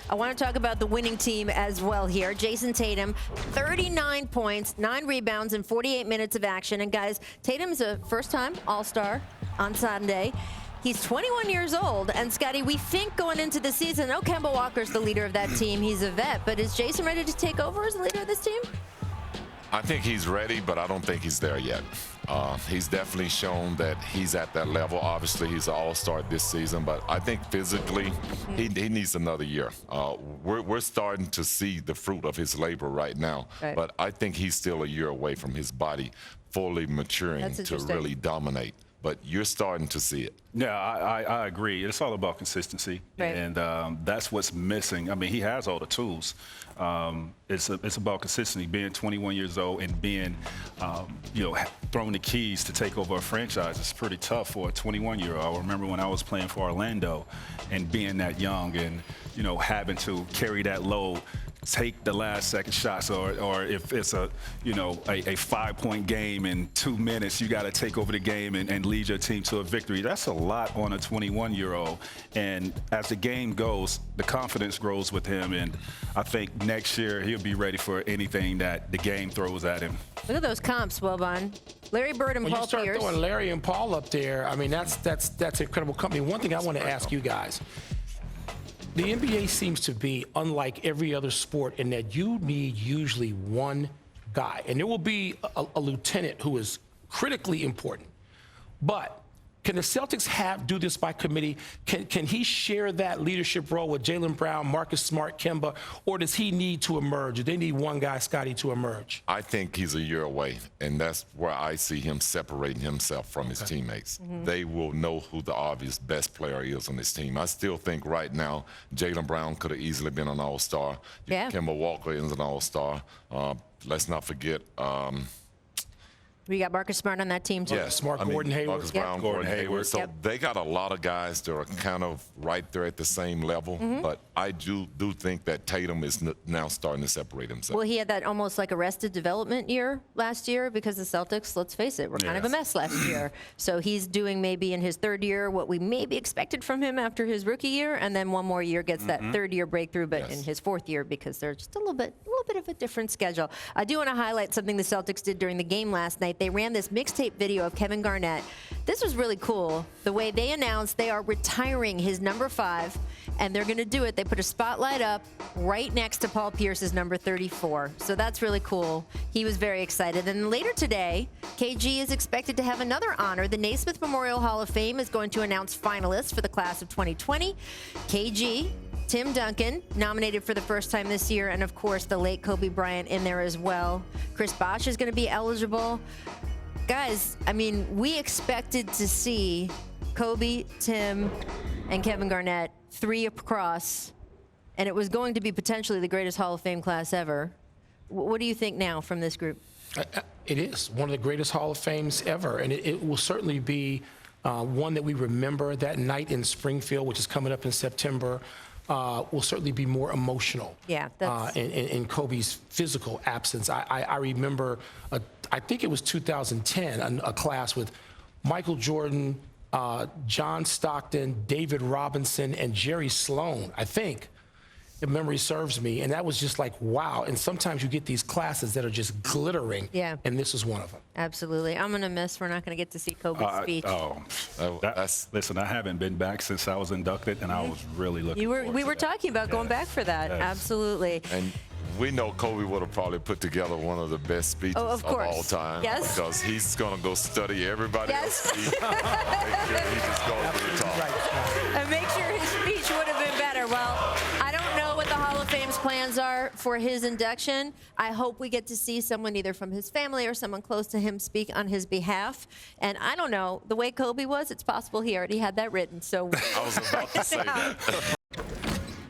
I want to talk about the winning team as well here. Jayson Tatum, 39 points, 9 rebounds in 48 minutes of action. And guys, Tatum's a first-time All-Star on Sunday. He's 21 years old. And Scottie, we think going into the season, oh, Kemba Walker's the leader of that team. He's a vet. But is Jayson ready to take over as the leader of this team? I think he's ready, but I don't think he's there yet. He's definitely shown that he's at that level. Obviously, he's an all-star this season, but I think physically he needs another year. We're starting to see the fruit of his labor right now, but I think he's still a year away from his body fully maturing to really dominate. But you're starting to see it. Yeah, I agree. It's all about consistency, and that's what's missing. I mean, he has all the tools. It's about consistency, being 21 years old and being, throwing the keys to take over a franchise. It's pretty tough for a 21-year-old. I remember when I was playing for Orlando and being that young and, having to carry that load, take the last second shots, or if it's a 5-point game in 2 minutes, you got to take over the game and lead your team to a victory. That's a lot on a 21-year-old. And as the game goes, the confidence grows with him. And I think next year he'll be ready for anything that the game throws at him. Look at those comps, Wilbon. Larry Bird and Paul Pierce. When you start throwing Larry and Paul up there, I mean, that's incredible company. One thing I want to ask you guys. The NBA seems to be unlike every other sport in that you need usually one guy. And there will be a lieutenant who is critically important. But can the Celtics do this by committee? Can he share that leadership role with Jaylen Brown, Marcus Smart, Kemba, or does he need to emerge? Do they need one guy, Scottie, to emerge? I think he's a year away, and that's where I see him separating himself from his teammates. They will know who the obvious best player is on this team. I still think right now Jaylen Brown could have easily been an all-star. Yeah. Kemba Walker is an all-star. Let's not forget we got Marcus Smart on that team, too. Yeah, Smart, Gordon Hayward. Marcus Brown, Gordon Hayward. So they got a lot of guys that are kind of right there at the same level. But I do think that Tatum is now starting to separate himself. Well, he had that almost like arrested development year last year because the Celtics, let's face it, were kind of a mess last year. So he's doing maybe in his third year what we maybe expected from him after his rookie year, and then one more year gets that third-year breakthrough, but in his fourth year because they're just a little bit of a different schedule. I do want to highlight something the Celtics did during the game last night. They ran this mixtape video of Kevin Garnett. This was really cool. The way they announced they are retiring his number 5, and they're going to do it. They put a spotlight up right next to Paul Pierce's number 34. So that's really cool. He was very excited. And later today, KG is expected to have another honor. The Naismith Memorial Hall of Fame is going to announce finalists for the class of 2020. KG, Tim Duncan, nominated for the first time this year, and of course the late Kobe Bryant in there as well. Chris Bosh is going to be eligible. Guys, I mean, we expected to see Kobe, Tim, and Kevin Garnett 3 across, and it was going to be potentially the greatest Hall of Fame class ever. What do you think now from this group? It is one of the greatest Hall of Fames ever, and it will certainly be one that we remember. That night in Springfield, which is coming up in September, will certainly be more emotional. Yeah, in Kobe's physical absence. I remember, I think it was 2010, a class with Michael Jordan, John Stockton, David Robinson, and Jerry Sloan, I think, if memory serves me. And that was just like, wow. And sometimes you get these classes that are just glittering. Yeah. And this is one of them. Absolutely. I'm going to miss we're not going to get to see Kobe's speech. Listen, I haven't been back since I was inducted, and I was really looking forward to We were talking about going back for that. Yes. Absolutely. And we know Kobe would have probably put together one of the best speeches of all time. Yes. Because he's going to go study everybody else's speech. Make sure he just goes to the top. And make sure his speech would have been better. Well, I don't know what the Hall of Fame's plans are for his induction. I hope we get to see someone either from his family or someone close to him speak on his behalf. And I don't know, the way Kobe was, it's possible he already had that written. So I was about to say that.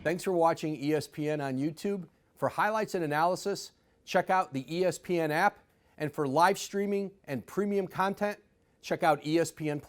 Thanks for watching ESPN on YouTube. For highlights and analysis, check out the ESPN app. And for live streaming and premium content, check out ESPN+.